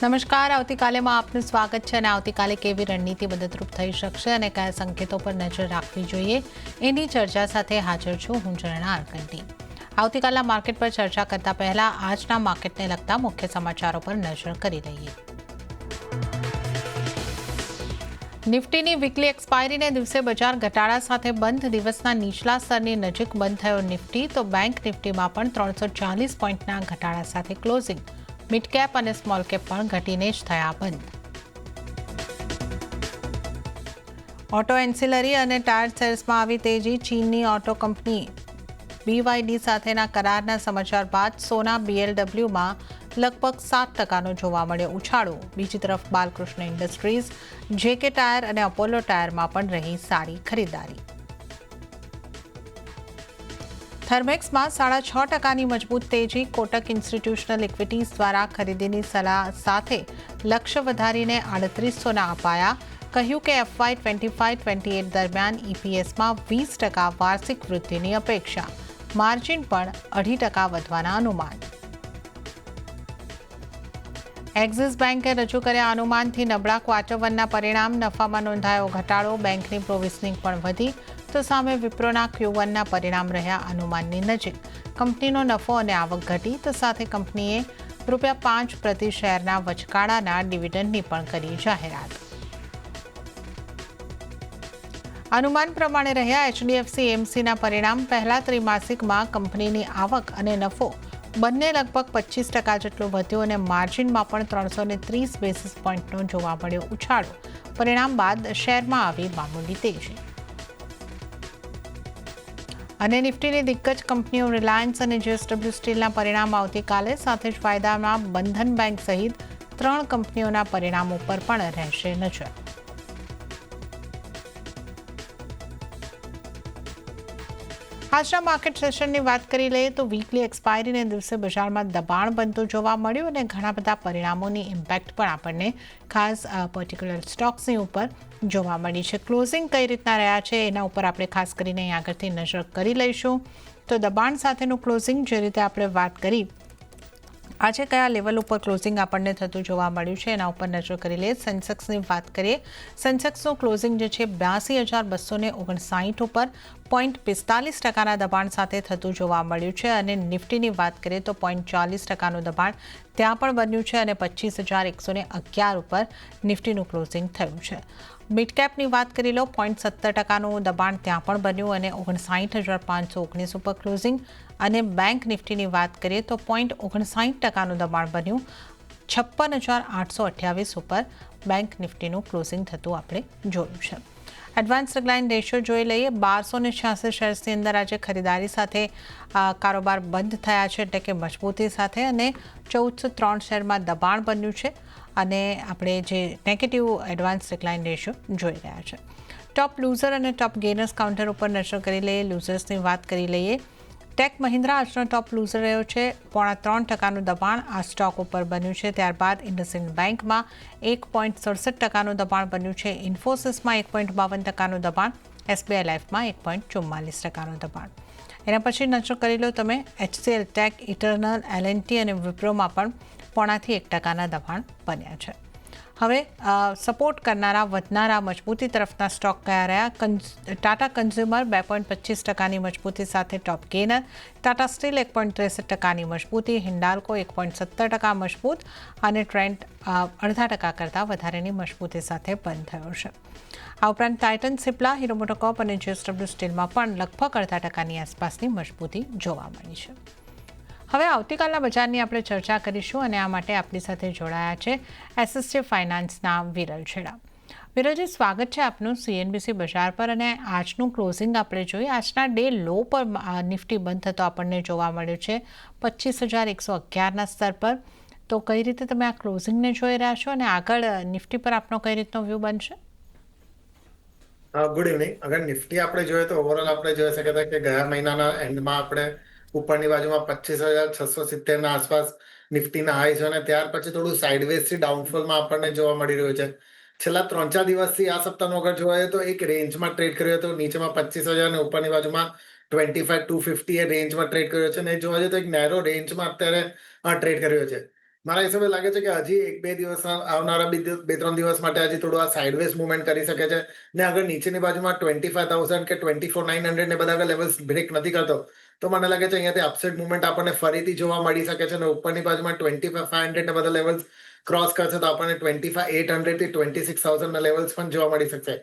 નમસ્કાર. આવતીકાલેમાં આપનું સ્વાગત છે અને આવતીકાલે કેવી રણનીતિ મદદરૂપ થઈ શકશે અને કયા સંકેતો પર નજર રાખવી જોઈએ એની ચર્ચા સાથે હાજર છું હું ઝરણા આરકંટી. આવતીકાલના માર્કેટ પર ચર્ચા કરતા પહેલા આજના માર્કેટને લગતા મુખ્ય સમાચારો પર નજર કરી લઈએ. નિફ્ટીની વીકલી એક્સપાયરીને દિવસે બજાર ઘટાડા સાથે બંધ. દિવસના નીચલા સ્તરની નજીક બંધ થયો નિફ્ટી, તો બેંક નિફ્ટીમાં પણ 340 પોઈન્ટના ઘટાડા સાથે ક્લોઝિંગ. મિડ કેપ અને સ્મોલ કેપ પણ ઘટીને જ થયા બંધ. ઓટો એન્સિલરી અને ટાયર સેલ્સમાં આવી તેજી. ચીનની ઓટો કંપની BYD સાથેના કરારના સમાચાર બાદ સોના BLWમાં લગભગ 7% જોવા મળ્યો ઉછાળો. બીજી તરફ બાલકૃષ્ણ ઇન્ડસ્ટ્રીઝ, JK ટાયર અને અપોલો ટાયરમાં પણ રહી સારી ખરીદારી. થર્મેક્સમાં 6.5% મજબૂત તેજી. કોટક ઇન્સ્ટિટ્યુશનલ ઇક્વિટીઝ દ્વારા ખરીદીની સલાહ સાથે લક્ષ્ય વધારીને 3800ના અપાયા. કહ્યું કે FY 25-28 દરમિયાન EPSમાં 20% વાર્ષિક વૃદ્ધિની અપેક્ષા. માર્જિન પણ 2.5% વધવાના અનુમાન. એક્સિસ બેંકે રજૂ કર્યા અનુમાનથી નબળા ક્વાર્ટર 1ના પરિણામ. નફામાં નોંધાયો ઘટાડો. બેંકની પ્રોવિઝનિંગ પણ વધી, તો સામે વિપ્રોના Q1ના પરિણામ રહ્યા અનુમાનની નજીક. કંપનીનો નફો અને આવક ઘટી, તો સાથે કંપનીએ ₹5 પ્રતિ શેરના વચગાળાના ડિવિડન્ડની પણ કરી જાહેરાત. અનુમાન પ્રમાણે રહ્યા HDFC AMCના પરિણામ. પહેલા ત્રિમાસિકમાં કંપનીની આવક અને નફો બંને લગભગ 25% જેટલું વધ્યું અને માર્જિનમાં પણ 330 બેસિસ પોઈન્ટનો જોવા મળ્યો ઉછાળો. પરિણામ બાદ શેરમાં આવી મામૂલી તેજી. અને નિફ્ટીની દિગ્ગજ કંપનીઓ રિલાયન્સ અને JSW સ્ટીલના પરિણામ આવતીકાલે. સાથે જ વાયદામાં બંધન બેંક સહિત 3 કંપનીઓના પરિણામો પર પણ રહેશે નજર. આજના માર્કેટ સેશનની વાત કરી લઈએ તો વીકલી એક્સપાયરીને દિવસે બજારમાં દબાણ બનતું જોવા મળ્યું અને ઘણા બધા પરિણામોની ઇમ્પેક્ટ પણ આપણને ખાસ પર્ટિક્યુલર સ્ટોક્સની ઉપર જોવા મળી છે. ક્લોઝિંગ કઈ રીતના રહ્યા છે એના ઉપર આપણે ખાસ કરીને અહીં આગળથી નજર કરી લઈશું. તો દબાણ સાથેનું ક્લોઝિંગ જે રીતે આપણે વાત કરી, આજે કયા લેવલ ઉપર ક્લોઝિંગ આપણને થતું જોવા મળ્યું છે એના ઉપર નજર કરી લઈએ. સેન્સેક્સની વાત કરીએ, સેન્સેક્સનું ક્લોઝિંગ જે છે 82,259 ઉપર 0.45%ના દબાણ સાથે થતું જોવા મળ્યું છે. અને નિફ્ટીની વાત કરીએ તો 0.40%નું દબાણ ત્યાં પણ બન્યું છે અને 25,111 ઉપર નિફ્ટીનું ક્લોઝિંગ થયું છે. મિડ કેપની વાત કરી લો, 0.70%નું દબાણ ત્યાં પણ બન્યું અને 59,519 ઉપર ક્લોઝિંગ. અને બેંક નિફ્ટીની વાત કરીએ તો 0.59%નું દબાણ બન્યું 56,828 ઉપર બેંક નિફ્ટીનું ક્લોઝિંગ થતું આપણે જોયું છે. એડવાન્સ ડિક્લાઇન રેશિયો જોઈ લઈએ, 1286 શેર્સની અંદર આજે ખરીદારી સાથે કારોબાર બંધ થયા છે, એટલે કે મજબૂતી સાથે. અને 1403 શેરમાં દબાણ બન્યું છે અને આપણે જે નેગેટિવ એડવાન્સ ડિક્લાઇન રેશિયો જોઈ રહ્યા છે. ટોપ લૂઝર અને ટોપ ગેનર્સ કાઉન્ટર ઉપર નજર કરી લઈએ. લૂઝર્સની વાત કરી લઈએ, ટેક મહિન્દ્રા આજનો ટોપ લૂઝર રહ્યો છે. 0.3%નું દબાણ આ સ્ટોક ઉપર બન્યું છે. ત્યારબાદ ઇન્ડસઇન્ડ બેંકમાં 1.67%નું દબાણ બન્યું છે. ઇન્ફોસિસમાં 1.52%નું દબાણ, SBI લાઈફમાં 1.44%નું દબાણ. એના પછી નજર કરી લો તમે HCL ટેક, ઇટરનલ, L&T અને વિપ્રોમાં પણ 0.5% દબાણ બન્યા છે. હવે સપોર્ટ કરનારા વધનારા મજબૂતી તરફના સ્ટોક કયા રહ્યા? ટાટા કન્ઝ્યુમર 2.25%ની મજબૂતી સાથે ટોપ ગેનર. ટાટા સ્ટીલ 1.63%ની મજબૂતી. હિન્ડાલ્કો 1.70% મજબૂત અને ટ્રેન્ટ 0.5% કરતાં વધારેની મજબૂતી સાથે બંધ થયો છે. આ ઉપરાંત ટાઇટન, સિપ્લા, હીરો મોટોકોર્પ અને JSW સ્ટીલમાં પણ લગભગ 0.5%ની આસપાસની મજબૂતી જોવા મળી છે. હવે આવતીકાલના બજારની આપણે ચર્ચા કરીશું અને આ માટે આપણી સાથે જોડાયા છે SSJ ફાઇનાન્સના વિરલ છેડા. વિરલજી, સ્વાગત છે આપનું CNBC બજાર પર. અને આજનું ક્લોઝિંગ આપણે જોઈએ, આજના ડે લો પર નિફ્ટી બંધ થતો આપણને જોવા મળ્યું છે 25,111ના સ્તર પર. તો કઈ રીતે તમે આ ક્લોઝિંગને જોઈ રહ્યા છો અને આગળ નિફ્ટી પર આપનો કઈ રીતનો વ્યૂ બનશે? Good evening. અગર નિફ્ટી આપણે જોઈએ તો ઓવરઓલ આપણે જોઈ શકીએ કે ગયા મહિનાના એન્ડમાં આપણે ઉપરની બાજુમાં 25,670ના આસપાસ નિફ્ટીના હાઈ છે અને ત્યાર પછી થોડું સાઇડવેઝથી ડાઉનફોલમાં આપણને જોવા મળી રહ્યું છે. છેલ્લા 3-4 દિવસથી આ સપ્તાહનો અગર જોવા જઈએ તો એક રેન્જમાં ટ્રેડ કર્યો હતો, નીચેમાં 25,000 અને ઉપરની બાજુમાં 25,250 એ રેન્જમાં ટ્રેડ કર્યો છે અને જોવા જઈએ તો એક નેરો રેન્જમાં અત્યારે ટ્રેડ કર્યો છે. મારા હિસાબે લાગે છે કે હજી 1-2 દિવસ આવનારા 2-3 દિવસ માટે હજી થોડું આ સાઇડવેઝ મૂવમેન્ટ કરી શકે છે ને અગર નીચેની બાજુમાં 25,000 કે 24,900 ને બધા લેવલ્સ બ્રેક નથી કરતો તો મને લાગે છે અહીંયાથી અપસાઇડ મૂવમેન્ટ આપણને ફરીથી જોવા મળી શકે છે અને ઉપરની બાજુમાં 25,500 ને બધા લેવલ્સ ક્રોસ કરશે તો આપણને 25,800 થી 26,000 ના લેવલ્સ પણ જોવા મળી શકશે.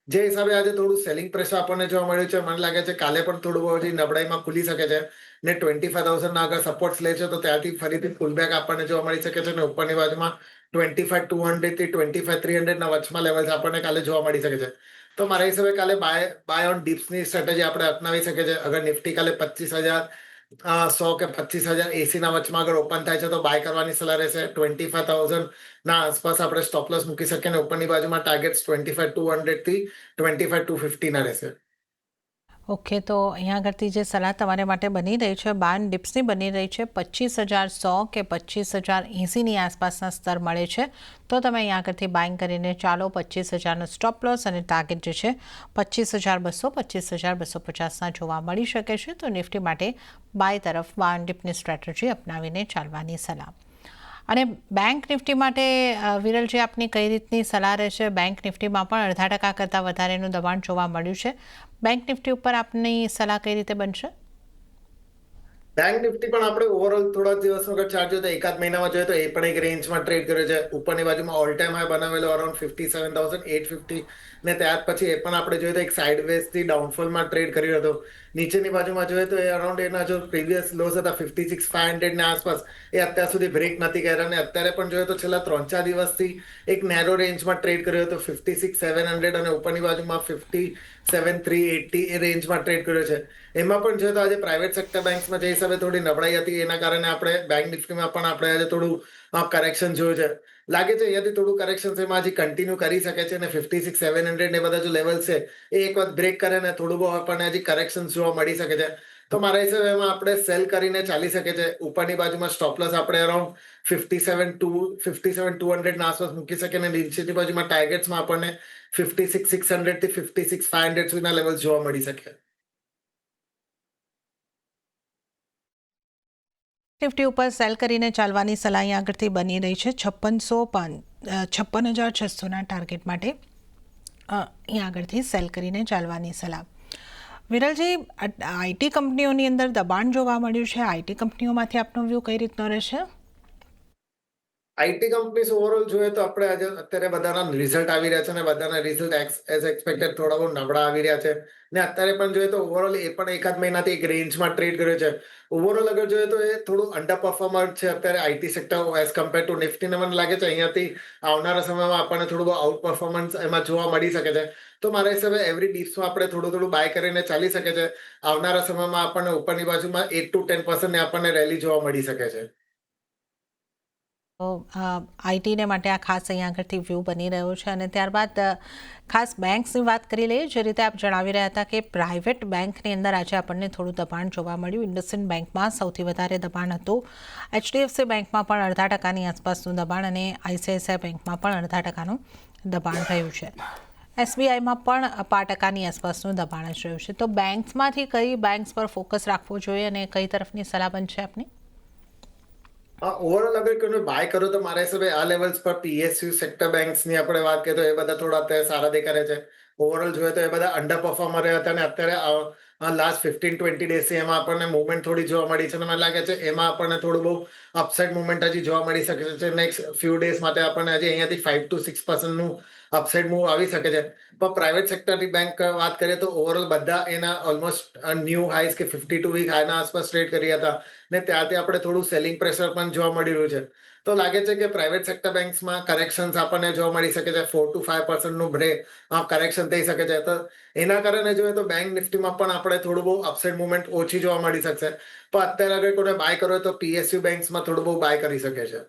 જે હિસાબે આજે થોડું સેલિંગ પ્રેશર આપણને જોવા મળ્યું છે મને લાગે છે કાલે પણ થોડું બહુ હજી નબળાઈમાં ખુલી શકે છે ને 25,000 ના અગર સપોર્ટ્સ લે છે તો ત્યાંથી ફરીથી પુલબેક આપણને જોવા મળી શકે છે અને ઉપરની બાજુમાં 25,200 થી 25,300 ના વચમાં લેવલ્સ આપણને કાલે જોવા મળી શકે છે. તો મારા હિસાબે કાલે બાય ઓન ડિપ્સની સ્ટ્રેટેજી આપણે અપનાવી શકીએ છીએ. અગર નિફ્ટી કાલે 25,100 કે 25,080 ના વચમાં અગર ઓપન થાય છે તો બાય કરવાની સલાહ રહેશે. 25,000 ના આસપાસ આપણે સ્ટોપ લોસ મૂકી શકીએ અને ઉપરની બાજુમાં ટાર્ગેટ્સ 25,200 થી 25,250 ના રહેશે. ઓકે, તો અહીંયા આગળથી જે સલાહ તમારે માટે બની રહી છે બાર ડિપ્સની બની રહી છે 25,100 કે 25,080ની આસપાસના સ્તર મળે છે તો તમે અહીંયા આગળથી બાઇંગ કરીને ચાલો. 25,000નો સ્ટોપ લોસ અને ટાર્ગેટ જે છે 25,200 25,250ના જોવા મળી શકે છે. તો નિફ્ટી માટે બાય તરફ બાર ડિપની સ્ટ્રેટેજી અપનાવીને ચાલવાની સલાહ. અને બેંક નિફ્ટી માટે વિરલજી આપની કઈ રીતની સલાહ રહેશે? બેંક નિફ્ટીમાં પણ 0.5% કરતાં વધારેનું દબાણ જોવા મળ્યું છે. બેંક નિફ્ટી ઉપર આપની સલાહ કઈ રીતે બનશે? બેંક નિફ્ટી પણ આપણે ઓવરઓલ થોડા દિવસનો અગર ચાર્ટ જોઈએ તો એકાદ મહિનામાં જોઈએ તો એ પણ એક રેન્જમાં ટ્રેડ કર્યો છે. ઉપરની બાજુમાં ઓલ ટાઈમ હાઈ બનાવેલો અરાઉન્ડ 57,850 ને ત્યાર પછી એ પણ આપણે જોઈએ તો એક સાઇડવેઝ થી ડાઉનફોલમાં ટ્રેડ કર્યો હતો. નીચેની બાજુમાં જોઈએ તો એ અરાઉન્ડ એના જો પ્રીવિયસ લોસ હતા 56,500 ની આસપાસ એ અત્યાર સુધી બ્રેક નથી કર્યા અને અત્યારે પણ જોઈએ તો છેલ્લા 3-4 દિવસથી એક નેરો રેન્જમાં ટ્રેડ કર્યો હતો 56,700 અને ઉપરની બાજુમાં 57,380 એ રેન્જમાં ટ્રેડ કર્યો છે. એમાં પણ જોઈએ તો આજે પ્રાઇવેટ સેક્ટર બેંક્સમાં જે હિસાબે થોડી નબળાઈ હતી એના કારણે આપણે બેંક નિફ્ટીમાં પણ આપણે આજે થોડું કરેક્શન જોયું છે. લાગે છે અહીંયાથી થોડું કરેક્શન એમાં હજી કન્ટિન્યુ કરી શકે છે અને 56,700 ને બધા જો લેવલ છે એ એક વખત બ્રેક કરે ને થોડું બહુ આપણને હજી કરેક્શન જોવા મળી શકે છે. તો મારા હિસાબે એમાં આપણે સેલ કરીને ચાલી શકે છે. ઉપરની બાજુમાં સ્ટોપ લોસ આપણે અરાઉન્ડ 57,200 ના આસપાસ મૂકી શકીએ અને નીચેની બાજુમાં ટાર્ગેટ્સમાં આપણને 56,600 થી 56,500 સુધીના લેવલ જોવા મળી શકે. નિફ્ટી ઉપર સેલ કરીને ચાલવાની સલાહ અહીંયા આગળથી બની રહી છે 56,600ના ટાર્ગેટ માટે અહીંયા આગળથી સેલ કરીને ચાલવાની સલાહ. વિરલજી, આઈટી કંપનીઓની અંદર દબાણ જોવા મળ્યું છે. આઈટી કંપનીઓમાંથી આપનો વ્યૂ કઈ રીતનો રહેશે? આઈટી કંપનીઝ ઓવરઓલ જોઈએ તો આપણે આજે અત્યારે બધાના રિઝલ્ટ આવી રહ્યા છે અને બધાના રિઝલ્ટ એઝ એક્સપેક્ટેડ થોડા બહુ નબળા આવી રહ્યા છે ને અત્યારે પણ જોઈએ તો ઓવરઓલ એ પણ એકાદ મહિનાથી એક રેન્જમાં ટ્રેડ કર્યો છે. ઓવરઓલ અગર જોઈએ તો એ થોડું અંડર પરફોર્મર છે અત્યારે IT sector as compare to નિફ્ટીને મને લાગે છે અહીંયાથી આવનારા સમયમાં આપણને થોડું બહુ આઉટ પરફોર્મન્સ એમાં જોવા મળી શકે છે. તો મારા હિસાબે એવરી ડીપ્સમાં આપણે થોડું બાય કરીને ચાલી શકે છે. આવનારા સમયમાં આપણને ઉપરની બાજુમાં 8 to 10% ને આપણને રેલી જોવા મળી શકે છે. તો આઈટીને માટે આ ખાસ અહીંયા આગળથી વ્યૂ બની રહ્યો છે. અને ત્યારબાદ ખાસ બેંક્સની વાત કરી લઈએ. જે રીતે આપ જણાવી રહ્યા હતા કે પ્રાઇવેટ બેંકની અંદર આજે આપણને થોડું દબાણ જોવા મળ્યું. ઇન્ડસઇન્ડ બેંકમાં સૌથી વધારે દબાણ હતું. HDFC બેંકમાં પણ 0.5%ની આસપાસનું દબાણ અને ICICI બેંકમાં પણ 0.5%નું દબાણ રહ્યું છે. SBIમાં પણ 5%ની આસપાસનું દબાણ જ રહ્યું છે. તો બેંક્સમાંથી કઈ બેંક્સ પર ફોકસ રાખવો જોઈએ અને કઈ તરફની સલાહ બનશે આપની? ઓવરઓલ અગર કોઈને બાય કરો તો મારા હિસાબે આ લેવલ્સ પર PSU સેક્ટર બેંક્સની આપણે વાત કરીએ તો એ બધા થોડા અત્યારે સારા દેખાય છે. ઓવરઓલ જોઈએ તો એ બધા અંડર પરફોર્મર હતા અને અત્યારે લાસ્ટ 15-20 ડેઝથી એમાં આપણને મુવમેન્ટ થોડી જોવા મળી છે અને મને લાગે છે એમાં આપણને થોડું બહુ અપસાઇડ મુવમેન્ટ હજી જોવા મળી શકે છે. નેક્સ્ટ ફ્યુ ડેઝ માટે આપણને હજી અહીંયાથી 5 to 6%નું અપસાઇડ મૂવ આવી શકે છે. પણ પ્રાઇવેટ સેક્ટરની બેંક વાત કરીએ તો ઓવરઓલ બધા એના ઓલમોસ્ટ ન્યૂ હાઈસ કે 52 વીક હાઈના આસપાસ ટ્રેડ કર્યા હતા ને ત્યાંથી આપણે થોડું સેલિંગ પ્રેશર પણ જોવા મળી રહ્યું છે. તો લાગે છે કે પ્રાઇવેટ સેક્ટર બેંક્સમાં કરેક્શન્સ આપણને જોવા મળી શકે છે. 4 to 5%નું કરેક્શન થઈ શકે છે. તો એના કારણે જોઈએ તો બેંક નિફ્ટીમાં પણ આપણે થોડું બહુ અપસાઇડ મુવમેન્ટ ઓછી જોવા મળી શકશે. પણ અત્યારે અગર કોઈને બાય કરવો હોય તો PSU બેંક્સમાં થોડું બહુ બાય કરી શકે છે.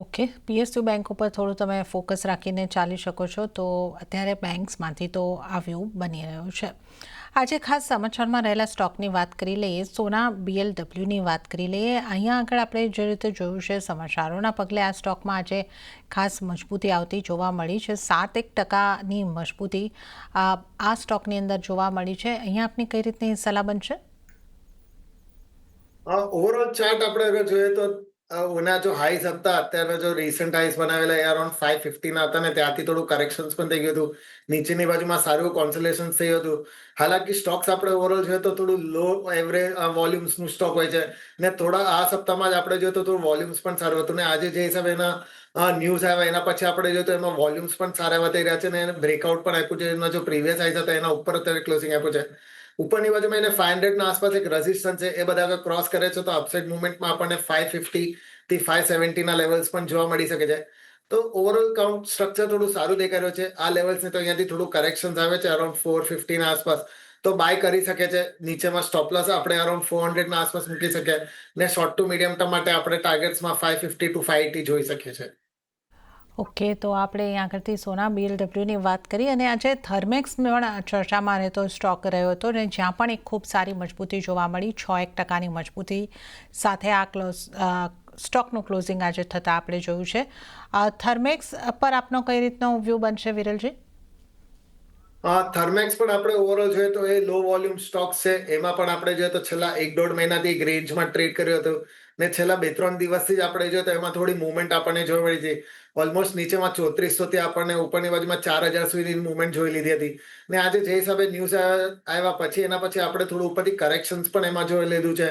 ઓકે, PSU બેંક ઉપર થોડું તમે ફોકસ રાખીને ચાલી શકો છો. તો અત્યારે બેંક્સમાંથી તો આ વ્યૂ બની રહ્યો છે. આજે ખાસ સમાચારમાં રહેલા સ્ટોકની વાત કરી લઈએ. સોના BLWની વાત કરી લઈએ. અહીંયા આગળ આપણે જે રીતે જોયું છે સમાચારોના પગલે આ સ્ટોકમાં આજે ખાસ મજબૂતી આવતી જોવા મળી છે. 7-1%ની મજબૂતી આ સ્ટોકની અંદર જોવા મળી છે. અહીંયા આપની કઈ રીતની સલાહ બનશે? ઓવરઓલ ચાર્ટ આપણે અગર જોઈએ તો ઓના જો હાઈસ હતા અત્યારે જો રિસન્ટ હાઈસ બનાવેલા એ અરાઉન્ડ 550 ના હતા ને ત્યાંથી થોડું કરેક્શન્સ પણ થઈ ગયું હતું. નીચેની બાજુમાં સારું કોન્સોલેશન થયું હતું. હાલાકી સ્ટોક્સ આપણે ઓવરઓલ જોઈએ તો થોડું લો એવરેજ વોલ્યુમ્સ નું સ્ટોક હોય છે ને થોડા આ સપ્તાહમાં જ આપણે જોઈએ તો થોડું વોલ્યુમ્સ પણ સારું હતું ને આજે જે હિસાબે એના ન્યૂઝ આવ્યા એના પછી આપણે જોઈએ તો એમાં વોલ્યુમ્સ પણ સારા એવા થઈ રહ્યા છે ને એને બ્રેકઆઉટ પણ આપ્યું છે. એના જો પ્રીવિયસ હાઈસ હતા એના ઉપર અત્યારે ક્લોઝિંગ આપ્યું છે. ઉપરની બાજુમાં એને 500 ના આસપાસ એક રેઝિસ્ટન્સ છે એ બધા ક્રોસ કરે છે તો અપસાઇડ મુવમેન્ટમાં આપણને 550 થી 570 ના લેવલ્સ પણ જોવા મળી શકે છે. તો ઓવરઓલ કાઉન્ટ સ્ટ્રક્ચર થોડું સારું દેખાઈ રહ્યું છે. આ લેવલ્સ ને તો અહીંયાથી થોડું કરેક્શન આવે છે અરાઉન્ડ 450 ના આસપાસ તો બાય કરી શકે છે. નીચેમાં સ્ટોપ લોસ આપણે અરાઉન્ડ 400 ના આસપાસ મૂકી શકીએ ને શોર્ટ ટુ મીડિયમ ટર્મ માટે આપણે ટાર્ગેટ્સમાં 550 ટુ 580 જોઈ શકીએ છીએ. ઓકે, તો આપણે અહીંયા આગળથી સોના BLWની વાત કરી અને આજે થર્મેક્સ પણ ચર્ચામાં રહેતો સ્ટોક રહ્યો હતો અને જ્યાં પણ એક ખૂબ સારી મજબૂતી જોવા મળી 6% મજબૂતી સાથે આ સ્ટોકનું ક્લોઝિંગ આજે થતાં આપણે જોયું છે. થર્મેક્સ પર આપનો કઈ રીતનો વ્યૂ બનશે વિરલજી? થર્મેક્સ પણ આપણે ઓવરઓલ જોઈએ તો એ લો વોલ્યુમ સ્ટોક છે. એમાં પણ આપણે જોઈએ તો છેલ્લા 1-1.5 મહિનાથી એક રેન્જમાં ટ્રેડ કર્યો હતો ને છેલ્લા 2-3 દિવસથી જ આપણે જોઈએ તો એમાં થોડી મુવમેન્ટ આપણને જોવા મળી હતી. ઓલમોસ્ટ નીચેમાં 3400 થી આપણને ઉપરની બાજુમાં 4000 સુધીની મુવમેન્ટ જોઈ લીધી હતી ને આજે જે હિસાબે ન્યૂઝ આવ્યા પછી એના પછી આપણે થોડું ઉપરથી કરેક્શન્સ પણ એમાં જોઈ લીધું છે.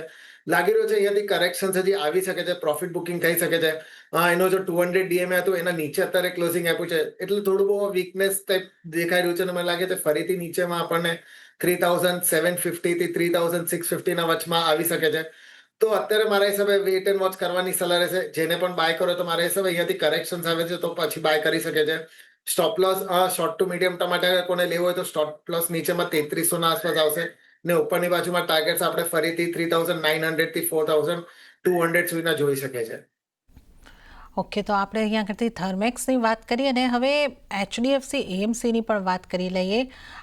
લાગી રહ્યું છે અહીંયાથી કરેક્શન્સ હજી આવી શકે છે, પ્રોફિટ બુકિંગ થઈ શકે છે. એનો જો 200 DMA હતું એના નીચે અત્યારે ક્લોઝિંગ આપ્યું છે એટલે થોડું બહુ વીકનેસ ટાઈપ દેખાઈ રહ્યું છે અને મને લાગે છે ફરીથી નીચેમાં આપણને 3750 થી 3650 ના વચમાં આવી શકે છે. તો અત્યારે મારા હિસાબે વેટ એન્ડ વોચ કરવાની સલાહ રહેશે. જેને પણ બાય કરો તો મારા હિસાબે અહીંયાથી કરેક્શન્સ આવે છે તો પછી બાય કરી શકે છે. Stop loss short to medium term માટે કોને લેવો હોય તો સ્ટોપ લોસ નીચેમાં 3300 ના આસપાસ આવશે ને ઉપરની બાજુમાં ટાર્ગેટ્સ આપણે ફરીથી 3900 થી 4200 સુધીના જોઈ શકે છે. ઓકે, તો આપણે અહીંયા આગળથી થર્મેક્સની વાત કરી અને હવે HDFC AMCની પણ વાત કરી લઈએ.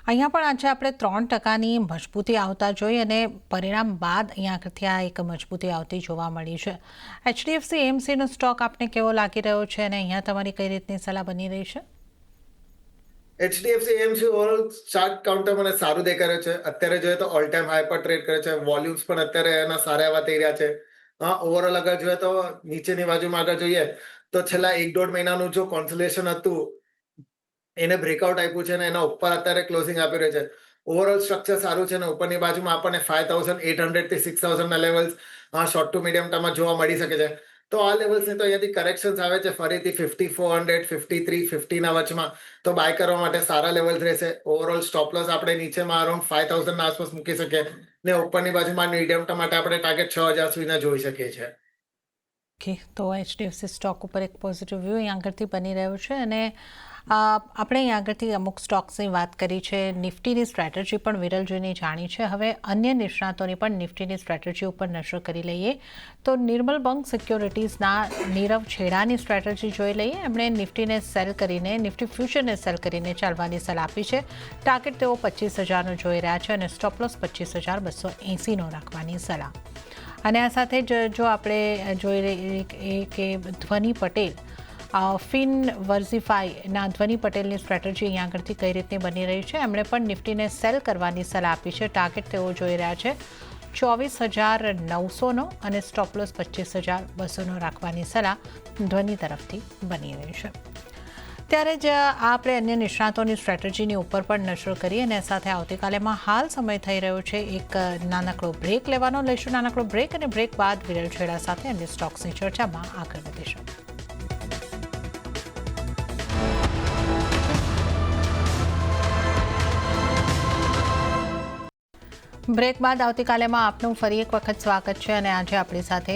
અહીંયા પણ આજે આપણે 3%ની મજબૂતી આવતા જોઈ અને પરિણામ બાદ અહીંયા આગળથી આ એક મજબૂતી આવતી જોવા મળી છે. HDFC AMCનો સ્ટોક આપને કેવો લાગી રહ્યો છે અને અહીંયા તમારી કઈ રીતની સલાહ બની રહી છે? HDFC AMC overall chart counter મને સારું દેખાઈ રહ્યું છે. અત્યારે જોઈએ તો ઓલ ટાઈમ હાઈ પર ટ્રેડ કરે છે. વોલ્યુમ્સ પણ અત્યારે એના સારા એવા થઈ રહ્યા છે. ઓવરઓલ અગર જોઈએ તો નીચેની બાજુમાં આગળ જોઈએ તો છેલ્લા 1-1.5 મહિનાનું જો કોન્સોલેશન હતું એને બ્રેકઆઉટ આપ્યું છે અને એના ઉપર અત્યારે ક્લોઝિંગ આપી રહ્યું છે. ઓવરઓલ સ્ટ્રક્ચર સારું છે અને ઉપરની બાજુમાં આપણને 5800 થી 6000 ના લેવલ્સ શોર્ટ ટુ મીડિયમ ટર્મમાં જોવા મળી શકે છે. તો આ લેવલ્સને તો અહીંયાથી કરેક્શન્સ આવે છે ફરીથી 5400 5350 ના વચમાં તો બાય કરવા માટે સારા લેવલ્સ રહેશે. ઓવરઓલ સ્ટોપ લોસ આપણે નીચેમાં અરાઉન્ડ 5000 ના આસપાસ મૂકી શકીએ ને ઉપરની બાજુમાં મીડિયમ ટર્મ માટે આપણે ટાર્ગેટ 6000 સુધીના જોઈ શકીએ છીએ. ઓકે, તો HDFC સ્ટોક ઉપર એક પોઝિટિવ વ્યૂ અહીં આગળથી બની રહ્યો છે અને આપણે અહીં આગળથી અમુક સ્ટોક્સની વાત કરી છે. નિફ્ટીની સ્ટ્રેટેજી પણ વિરલજીની જાણી છે. હવે અન્ય નિષ્ણાતોની પણ નિફ્ટીની સ્ટ્રેટેજી ઉપર નજર કરી લઈએ તો નિર્મલ બંક સિક્યોરિટીઝના નીરવ છેડાની સ્ટ્રેટેજી જોઈ લઈએ. એમણે નિફ્ટીને સેલ કરીને નિફ્ટી ફ્યુચરને સેલ કરીને ચાલવાની સલાહ આપી છે. ટાર્ગેટ તેઓ 25,000નો જોઈ રહ્યા છે અને સ્ટોપ લોસ 25,280નો રાખવાની સલાહ. અને આ સાથે જ જો આપણે જોઈ રહીએ કે ધ્વની પટેલ ફિન વર્ઝિફાઈના ધ્વની પટેલની સ્ટ્રેટેજી અહીંયા આગળથી કઈ રીતની બની રહી છે. એમણે પણ નિફ્ટીને સેલ કરવાની સલાહ આપી છે. ટાર્ગેટ તેઓ જોઈ રહ્યા છે 24,900નો અને સ્ટોપ લોસ 25,200નો રાખવાની સલાહ ધ્વની તરફથી બની રહી છે. ત્યારે જ આપણે અન્ય નિષ્ણાતોની સ્ટ્રેટેજીની ઉપર પણ નજર કરીએ અને સાથે આવતીકાલેમાં હાલ સમય થઈ રહ્યો છે એક નાનકડો બ્રેક લેવાનો. લઈશું નાનકડો બ્રેક અને બ્રેક બાદ વિરલ છેડા સાથે અન્ય સ્ટોક્સની ચર્ચામાં આગળ વધીશું. બ્રેક બાદ આવતીકાલેમાં આપનું ફરી એક વખત સ્વાગત છે અને આજે આપણી સાથે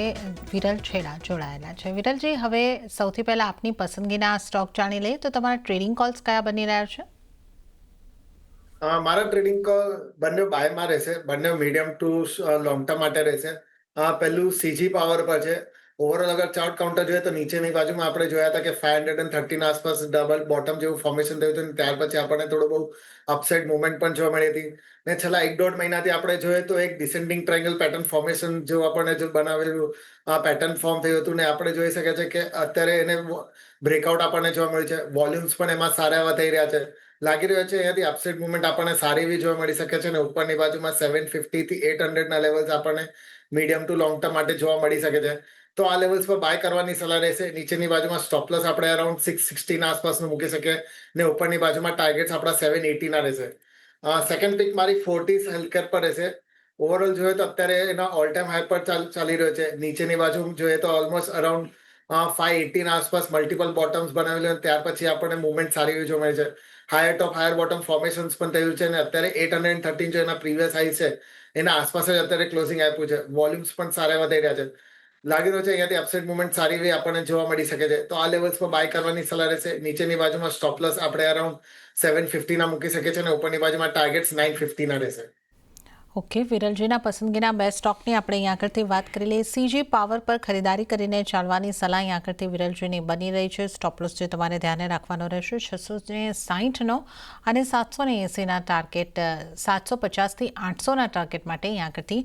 વિરલ છેડા જોડાયેલા છે. વિરલજી, હવે સૌથી પહેલા આપની પસંદગીના સ્ટોક જાણી લઈએ તો તમારા ટ્રેડિંગ કોલ્સ કયા બની રહ્યા છે? મારા ટ્રેડિંગ કોલ બંને બાયમાં રહેશે. બંને મીડિયમ ટુ લોંગ ટર્મ માટે રહેશે. પહેલું CG પાવર પર છે. ઓવરઓલ અગર ચાર્ટ કાઉન્ટર જોઈએ તો નીચેની બાજુમાં આપણે જોયા હતા કે 530 ના આસપાસ ડબલ બોટમ જેવું ફોર્મેશન થયું હતું. ત્યાર પછી આપણને થોડું બહુ અપસાઇડ મુવમેન્ટ પણ જોવા મળી હતી ને છેલ્લા 1-1.5 મહિનાથી આપણે જોઈએ તો એક ડિસેન્ડિંગ ટ્રાયંગલ પેટર્ન ફોર્મેશન જેવું આપણને જો બનાવેલું પેટર્ન ફોર્મ થયું હતું ને આપણે જોઈ શકીએ છીએ કે અત્યારે એને બ્રેકઆઉટ આપણને જોવા મળ્યું છે. વોલ્યુમ્સ પણ એમાં સારા એવા થઈ રહ્યા છે. લાગી રહ્યો છે અહીંયાથી અપસાઇડ મુવમેન્ટ આપણને સારી એવી જોવા મળી શકે છે અને ઉપરની બાજુમાં 750 થી 800 ના લેવલ્સ આપણને મીડિયમ ટુ લોંગ ટર્મ માટે જોવા મળી શકે છે. તો આ લેવલ્સ પર બાય કરવાની સલાહ રહેશે. નીચેની બાજુમાં સ્ટોપ લોસ આપણે અરાઉન્ડ 660 ના આસપાસનું મૂકી શકીએ ને ઉપરની બાજુમાં ટાર્ગેટ્સ આપણા 780 ના રહેશે. સેકન્ડ પિક મારી ફોર્ટિસ હેલ્થકેર પર રહેશે. ઓવરઓલ જોઈએ તો અત્યારે એના ઓલ ટાઈમ હાઈ પર ચાલી રહ્યો છે. નીચેની બાજુ જોઈએ તો ઓલમોસ્ટ અરાઉન્ડ 580 ના આસપાસ મલ્ટિપલ બોટમ્સ બનાવેલું, ત્યાર પછી આપણને મુવમેન્ટ સારી એવી જોવા મળે છે. હાયર ટોપ હાયર બોટમ ફોર્મેશન્સ પણ થયું છે અને અત્યારે 813 જો એના પ્રીવિયસ હાઈ છે એના આસપાસ જ અત્યારે ક્લોઝિંગ આપ્યું છે. વોલ્યુમ્સ પણ સારા વધી રહ્યા છે. લાગી રહ્યું છે અહીંયાથી અપસાઇડ મુવમેન્ટ સારી એવી આપણને જોવા મળી શકે છે. તો આ લેવલ્સ પર બાય કરવાની સલાહ રહેશે. નીચેની બાજુમાં સ્ટોપ લોસ આપણે અરાઉન્ડ 750 ના મૂકી શકીએ છીએ અને ઉપરની બાજુમાં ટાર્ગેટ્સ 950 ના રહેશે. ઓકે, વિરલજીના પસંદગીના બે સ્ટોકની આપણે અહીંયા આગળથી વાત કરી લઈએ. સીજી પાવર પર ખરીદારી કરીને ચાલવાની સલાહ અહીંયા આગળથી વિરલજીની બની રહી છે. સ્ટોપ લોસ જે તમારે ધ્યાને રાખવાનો રહેશે 660નો અને 780ના ટાર્ગેટ, 750થી 800ના ટાર્ગેટ માટે અહીંયા આગળથી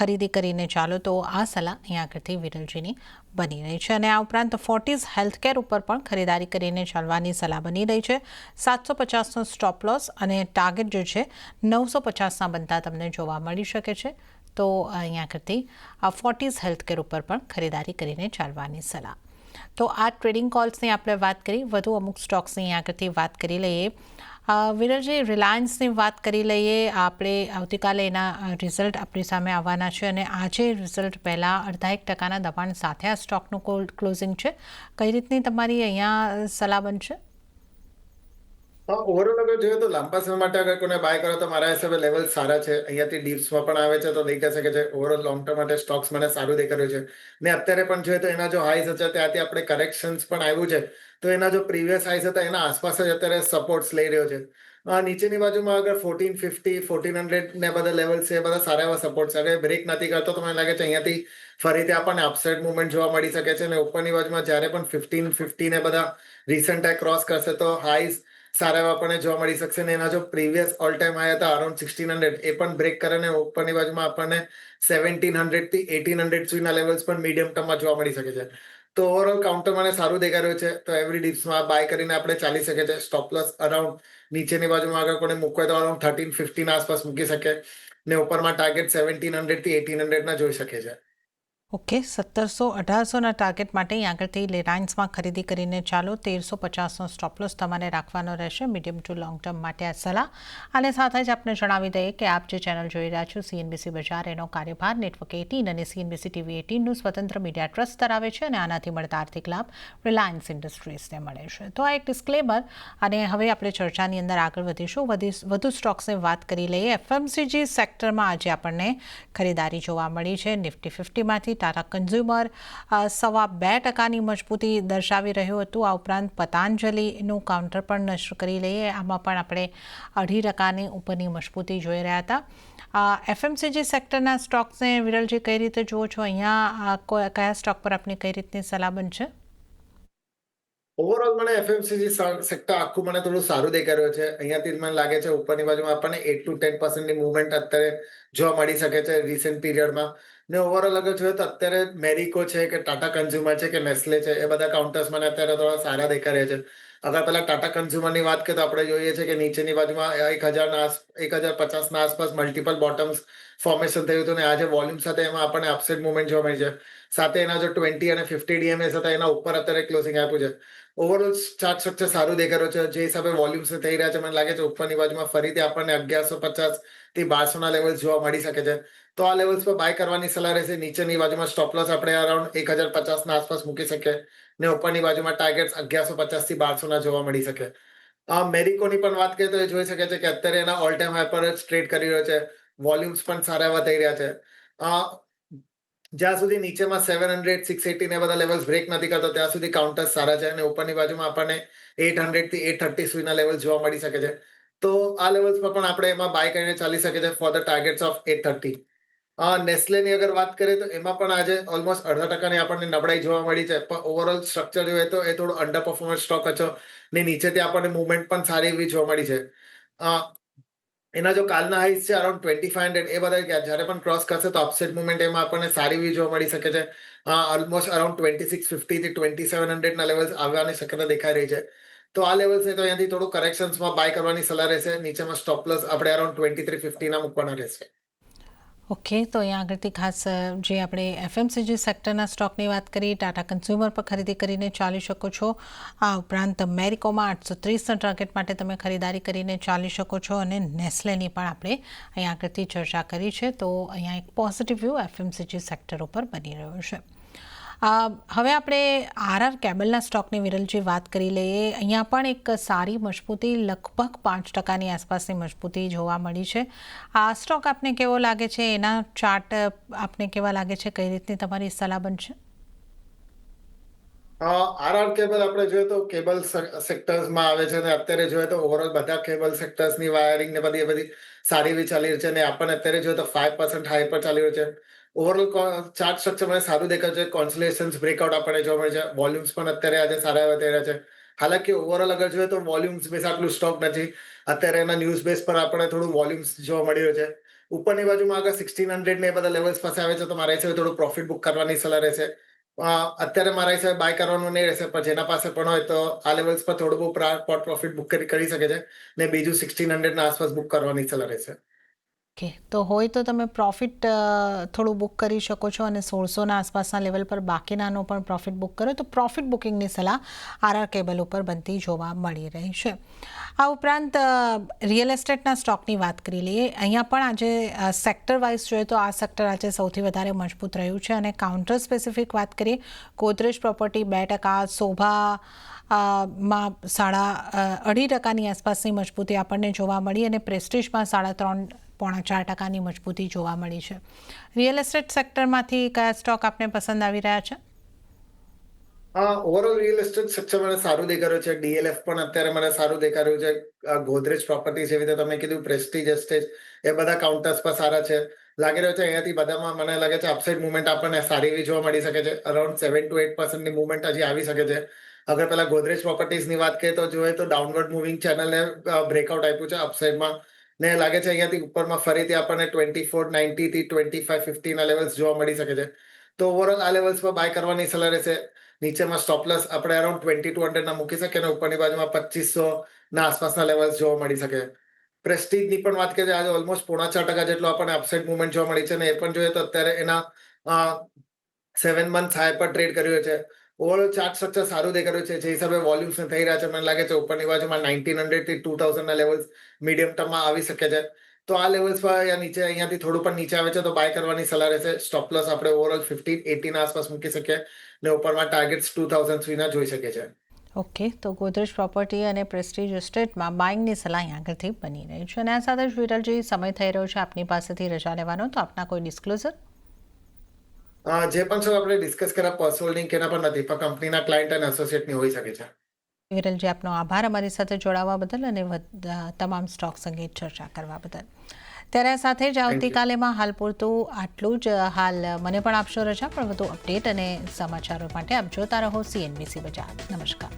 ખરીદી કરીને ચાલો, તો આ સલાહ અહીંયા આગળથી વિરલજીની બની રહી છે. અને આ ઉપરાંત ફોર્ટિસ હેલ્થકેર ઉપર પણ ખરીદારી કરીને ચાલવાની સલાહ બની રહી છે. 750નો સ્ટોપ લોસ અને ટાર્ગેટ જે છે 950ના બનતા તમને જોવા મળી શકે છે. તો અહીંયા આગળથી ફોર્ટિસ હેલ્થકેર ઉપર પણ ખરીદારી કરીને ચાલવાની સલાહ. તો આ ટ્રેડિંગ કોલ્સની આપણે વાત કરી. વધુ અમુક સ્ટોક્સની અહીંયા આગળથી વાત કરી લઈએ. વિરલજી, રિલાયન્સની વાત કરી લઈએ. આપણે આવતીકાલે એના રિઝલ્ટ આપણી સામે આવવાના છે અને આજે રિઝલ્ટ પહેલાં 0.5% દબાણ સાથે આ સ્ટોકનું ક્લોઝિંગ છે. કઈ રીતની તમારી અહીંયા સલાહ બનશે? ઓવરઓલ અગર જોઈએ તો લાંબા સમય માટે અગર કોઈને બાય કરો તો મારા હિસાબે લેવલ સારા છે. અહીંયાથી ડીપ્સમાં પણ આવે છે તો દેખાઈ શકે છે. ઓવરઓલ લોંગ ટર્મ માટે સ્ટોક્સ મને સારું દેખાઈ રહ્યું છે. ને અત્યારે પણ જોઈએ તો એના જો હાઈસ હતા ત્યાંથી આપણે કરેક્શન્સ પણ આવ્યું છે. તો એના જો પ્રીવિયસ હાઈસ હતા એના આસપાસ જ અત્યારે સપોર્ટ્સ લઈ રહ્યો છે. નીચેની બાજુમાં અગર 1450 1400 ને બધા લેવલ છે, એ બધા સારા એવા સપોર્ટ છે. અગર બ્રેક નથી કરતો તો મને લાગે છે અહીંયાથી ફરીથી આપણને અપસાઇડ મુવમેન્ટ જોવા મળી શકે છે. અને ઉપરની બાજુમાં જ્યારે પણ 1550 ને બધા રિસન્ટ હાઈ ક્રોસ કરશે તો હાઈસ સારા એવા આપણને જોવા મળી શકશે. ને એના જો પ્રીવિયસ ઓલ ટાઈમ હાઈ હતા અરાઉન્ડ 1600, એ પણ બ્રેક કરે ને ઉપરની બાજુમાં આપણને 1700 થી 1800 સુધીના લેવલ્સ પણ મીડિયમ ટર્મમાં જોવા મળી શકે છે. તો ઓવરઓલ કાઉન્ટર મને સારું દેખાઈ રહ્યું છે. તો એવરી ડિપ્સમાં બાય કરીને આપણે ચાલી શકે છે. સ્ટોપ લોસ અરાઉન્ડ નીચેની બાજુમાં આગળ કોઈને મૂકવા તો અરાઉન્ડ 1350 ના આસપાસ મૂકી શકે ને ઉપરમાં ટાર્ગેટ 1700 થી 1800 ના જોઈ શકે છે. ઓકે, 1700-1800ના ટાર્ગેટ માટે અહીં આગળથી રિલાયન્સમાં ખરીદી કરીને ચાલો. 1350નો સ્ટોપ લોસ તમારે રાખવાનો રહેશે મીડિયમ ટુ લોંગ ટર્મ માટે આ સલાહ. અને સાથે જ આપણે જણાવી દઈએ કે આપ જે ચેનલ જોઈ રહ્યા છો CNBC બજાર, એનો કાર્યભાર નેટવર્ક 18 અને CNBC TV 18નું સ્વતંત્ર મીડિયા ટ્રસ્ટ ધરાવે છે અને આનાથી મળતા આર્થિક લાભ રિલાયન્સ ઇન્ડસ્ટ્રીઝને મળે છે. તો આ એક ડિસ્ક્લેમર. અને હવે આપણે ચર્ચાની અંદર આગળ વધીશું. વધુ સ્ટોક્સની વાત કરી લઈએ. FMCG સેક્ટરમાં આજે આપણને ખરીદારી જોવા મળી છે. નિફ્ટી 50માંથી ટાટા કન્ઝ્યુમર 2.25%ની મજબૂતી દર્શાવી રહ્યું હતું. આ ઉપરાંત પતંજલિનું કાઉન્ટર પણ નષ્ટ કરી લઈએ. આમાં પણ આપણે 0.5%ની ઉપરની મજબૂતી જોઈ રહ્યા હતા. FMCG સેક્ટરના સ્ટોક્સને વિરલજી કઈ રીતે જુઓ છો? અહીંયા કયા સ્ટોક પર આપની કઈ રીતની સલાહ બનશે? ઓવરઓલ મને FMCG સેક્ટર આખું મને થોડું સારું દેખાઈ રહ્યું છે. અહીંયાથી મને લાગે છે ઉપરની બાજુમાં આપણને 8 to 10%ની મૂવમેન્ટ અત્યારે જોવા મળી શકે છે રિસેન્ટ પીરિયડમાં. ને ઓવરઓલ અગર જોઈએ તો અત્યારે મેરિકો છે કે ટાટા કન્ઝ્યુમર છે કે નેસ્લે છે, એ બધા કાઉન્ટર્સ મને અત્યારે થોડા સારા દેખાઈ રહ્યા છે. અગર પહેલા ટાટા કન્ઝ્યુમરની વાત કરીએ તો આપણે જોઈએ છે કે નીચેની બાજુમાં 1050ના આસપાસ મલ્ટિપલ બોટમ્સ ફોર્મેશન થયું હતું ને આજે વોલ્યુમ સાથે એમાં આપણને અપસાઇડ મુવમેન્ટ જોવા મળી છે. સાથે એના જો 20 અને 50 DMS હતા એના ઉપર અત્યારે ક્લોઝિંગ આપ્યું છે. ઓવરઓલ ચાર્ટ સ્ટ્રક્ચર સારું દેખાઈ રહ્યું છે. જે હિસાબે વોલ્યુમ્સ થઈ રહ્યા છે મને લાગે છે ઉપરની બાજુમાં ફરીથી આપણને 1150 થી 1200ના લેવલ્સ જોવા મળી શકે છે. તો આ લેવલ્સ પર બાય કરવાની સલાહ રહેશે. નીચેની બાજુમાં સ્ટોપ લોસ આપણે અરાઉન્ડ 1050ના આસપાસ મૂકી શકીએ ને ઉપરની બાજુમાં ટાર્ગેટ્સ 1150 થી 1200ના જોવા મળી શકે. મેરિકોની પણ વાત કરીએ તો એ જોઈ શકે છે કે અત્યારે એના ઓલ ટાઈમ હાઈ પર જ ટ્રેડ કરી રહ્યો છે. વોલ્યુમ્સ પણ સારા એવા થઈ રહ્યા છે. જ્યાં સુધી નીચેમાં 700 680 ને બધા લેવલ્સ બ્રેક નથી કરતો ત્યાં સુધી કાઉન્ટર્સ સારા છે અને ઉપરની બાજુમાં આપણને 800 થી 830 સુધીના લેવલ્સ જોવા મળી શકે છે. તો આ લેવલ્સ પર પણ આપણે એમાં બાય કરીને ચાલી શકે છે ફોર ધ ટાર્ગેટ્સ ઓફ 830. નેસ્લેની અગર વાત કરીએ તો એમાં પણ આજે ઓલમોસ્ટ 0.5%ની આપણને નબળાઈ જોવા મળી છે. પણ ઓવરઓલ સ્ટ્રક્ચર જોઈએ તો એ થોડું અંડર પરફોર્મન્સ સ્ટોક હતો ને નીચેથી આપણને મુવમેન્ટ પણ સારી એવી જોવા મળી છે. એના જો કાલના હાઈસ છે અરાઉન્ડ 2500, એ બધા જ્યારે પણ ક્રોસ કરશે તો અપસાઇડ મુવમેન્ટ એમાં આપણને સારી એવી જોવા મળી શકે છે. ઓલમોસ્ટ અરાઉન્ડ 2650 થી 2700ના લેવલ્સ આવવાની શક્યતા દેખાઈ રહી છે. તો આ લેવલ્સ તો અહીંયાથી થોડું કરેક્શન્સમાં બાય કરવાની સલાહ રહેશે. નીચેમાં સ્ટોપ લોસ આપણે અરાઉન્ડ 2350ના મૂકવાના રહેશે. ઓકે, તો અહીંયા આગળથી ખાસ જે આપણે એફએમસીજી સેક્ટરના સ્ટોકની વાત કરી, ટાટા કન્ઝ્યુમર પર ખરીદી કરીને ચાલી શકો છો. આ ઉપરાંત મેરિકોમાં 830ના ટાર્ગેટ માટે તમે ખરીદારી કરીને ચાલી શકો છો અને નેસ્લેની પણ આપણે અહીંયા આગળથી ચર્ચા કરી છે. તો અહીંયા એક પોઝિટિવ વ્યૂ એફએમસીજી સેક્ટર ઉપર બની રહ્યો છે. હવે આપણે આરઆર કેબલના સ્ટોકની વિરલજી વાત કરી લઈએ. અહીંયા પણ એક સારી મજબૂતી, લગભગ 5%ની આસપાસની મજબૂતી જોવા મળી છે. આ સ્ટોક આપને કેવો લાગે છે? એના ચાર્ટ આપને કેવા લાગે છે? કઈ રીતની તમારી સલાહ બનશે? આરઆર કેબલ આપણે જોઈએ તો કેબલ સેક્ટર્સમાં આવે છે અને અત્યારે જોઈએ તો ઓવરઓલ બધા કેબલ સેક્ટર્સની વાયરિંગ ને બધી સારી એવી ચાલી રહી છે અને આપણને અત્યારે જોઈએ તો 5% હાઈ પર ચાલી રહ્યું છે. ઓવરઓલ ચાર્ટ સ્ટ્રક્ચર મને સારું દેખાય છે. કોન્સોલિડેશન્સ બ્રેકઆઉટ આપણને જોવા મળે છે. વોલ્યુમ્સ પણ અત્યારે આજે સારા એવા થઈ રહ્યા છે. હાલાકી ઓવરઓલ અગર જોઈએ તો વોલ્યુમ્સ બેઝ આટલું સ્ટોક નથી. અત્યારે એના ન્યૂઝ બેઝ પર આપણે થોડું વોલ્યુમ્સ જોવા મળી રહ્યું છે. ઉપરની બાજુમાં આગળ 1600 ને એ બધા લેવલ્સ પાસે આવે છે તો મારા હિસાબે થોડું પ્રોફિટ બુક કરવાની સલાહ રહેશે. અત્યારે મારા હિસાબે બાય કરવાનું નહીં રહેશે, પણ જેના પાસે પણ હોય તો આ લેવલ્સ પર થોડું બહુ પોટ પ્રોફિટ બુક કરી શકે છે ને બીજું 1600 ના આસપાસ બુક કરવાની સલાહ રહેશે. ઓકે, તો હોય તો તમે પ્રોફિટ થોડું બુક કરી શકો છો અને 1600ના આસપાસના લેવલ પર બાકીનાનો પણ પ્રોફિટ બુક કરો તો પ્રોફિટ બુકિંગની સલાહ આરઆર કેબલ ઉપર બનતી જોવા મળી રહી છે. આ ઉપરાંત રિયલ એસ્ટેટના સ્ટોકની વાત કરી લઈએ. અહીંયા પણ આજે સેક્ટર વાઇઝ જોઈએ તો આ સેક્ટર આજે સૌથી વધારે મજબૂત રહ્યું છે અને કાઉન્ટર સ્પેસિફિક વાત કરીએ, ગોદરેજ પ્રોપર્ટી 2%, શોભા માં 2.5% આસપાસની મજબૂતી આપણને જોવા મળી અને પ્રેસ્ટીજમાં 3.5-4% મજબૂતી જોવા મળી છે. રિયલ એસ્ટેટ સેક્ટરમાંથી કયા સ્ટોક આપને પસંદ આવી રહ્યા છે? ઓવરઓલ રિયલ એસ્ટેટ સેક્ટર મને સારું દેખાઈ રહ્યું છે. ડીએલએફ પણ અત્યારે મને સારું દેખાઈ રહ્યું છે. ગોદરેજ પ્રોપર્ટીઝ એવી રીતે તમે કીધું પ્રેસ્ટીજ એસ્ટેટ, એ બધા કાઉન્ટર્સ પર સારા છે. લાગી રહ્યું છે અહીંયાથી બધામાં મને લાગે છે અપસાઇડ મુવમેન્ટ આપણને સારી એવી જોવા મળી શકે છે. અરાઉન્ડ 7-8% મુવમેન્ટ હજી આવી શકે છે. અગર પેલા ગોદરેજ પ્રોપર્ટીઝની વાત કરીએ તો જોઈએ તો ડાઉનવર્ડ મૂવિંગ ચેનલને બ્રેકઆઉટ આપ્યું છે અપસાઇડમાં ને લાગે છે અહીંયાથી ઉપરમાં ફરીથી આપણને 2490 થી 2550 ના લેવલ્સ જોવા મળી શકે છે. તો ઓવરઓલ આ લેવલ્સ પર બાય કરવાની સલાહ રહેશે. નીચેમાં સ્ટોપલેસ આપણે અરાઉન્ડ 2200 ના મૂકી શકીએ અને ઉપરની બાજુમાં 2500 ના આસપાસના લેવલ્સ જોવા મળી શકે. પ્રેસ્ટીજની પણ વાત કરીએ આજે ઓલમોસ્ટ 4.5% જેટલો આપણને અપસાઇડ મુવમેન્ટ જોવા મળી છે અને એ પણ જોઈએ તો અત્યારે એના 7 મંથ હાઈ પર ટ્રેડ કર્યો છે. ઓવરઓલ ચાર્ટ સ્ટ્રક્ચર સારું દેખાડ્યું છે. જે હિસાબે વોલ્યુમ્સ થઈ રહ્યા છે મને લાગે છે ઉપરની બાજુમાં 1900 થી 2000 ના લેવલ્સ મીડિયમ ટર્મમાં આવી શકે છે. તો આ લેવલ્સ પર નીચે અહીંયાથી થોડું પણ નીચે આવે છે તો બાય કરવાની સલાહ રહેશે. સ્ટોપ લોસ આપણે ઓવરઓલ 1580 ના આસપાસ મૂકી શકીએ ને ઉપરમાં ટાર્ગેટ્સ 2000 સુધીના જોઈ શકે છે. ઓકે, તો ગોદરેજ પ્રોપર્ટી અને પ્રેસ્ટીજ એસ્ટેટમાં બાઇંગની સલાહ અહીં આગળથી બની રહી છે. અને આ સાથે જ વિરલજી, સમય થઈ રહ્યો છે આપની પાસેથી રજા લેવાનો, તો આપના કોઈ ડિસ્ક્લોઝર? જે પણ સર આપણે ડિસ્કસ કર્યા પર્સનલ લિંક એના પર નથી, પણ કંપનીના ક્લાયન્ટ અને એસોસિએટની હોઈ શકે છે. વિરલજી, આપનો આભાર અમારી સાથે જોડાવા બદલ અને તમામ સ્ટોક્સ અંગે ચર્ચા કરવા બદલ. ત્યારે આ સાથે જ આવતીકાલેમાં હાલ પૂરતું આટલું જ. હાલ મને પણ આપશો રજા, પણ વધુ અપડેટ અને સમાચારો માટે આપ જોતા રહો CNBC બજાર. નમસ્કાર.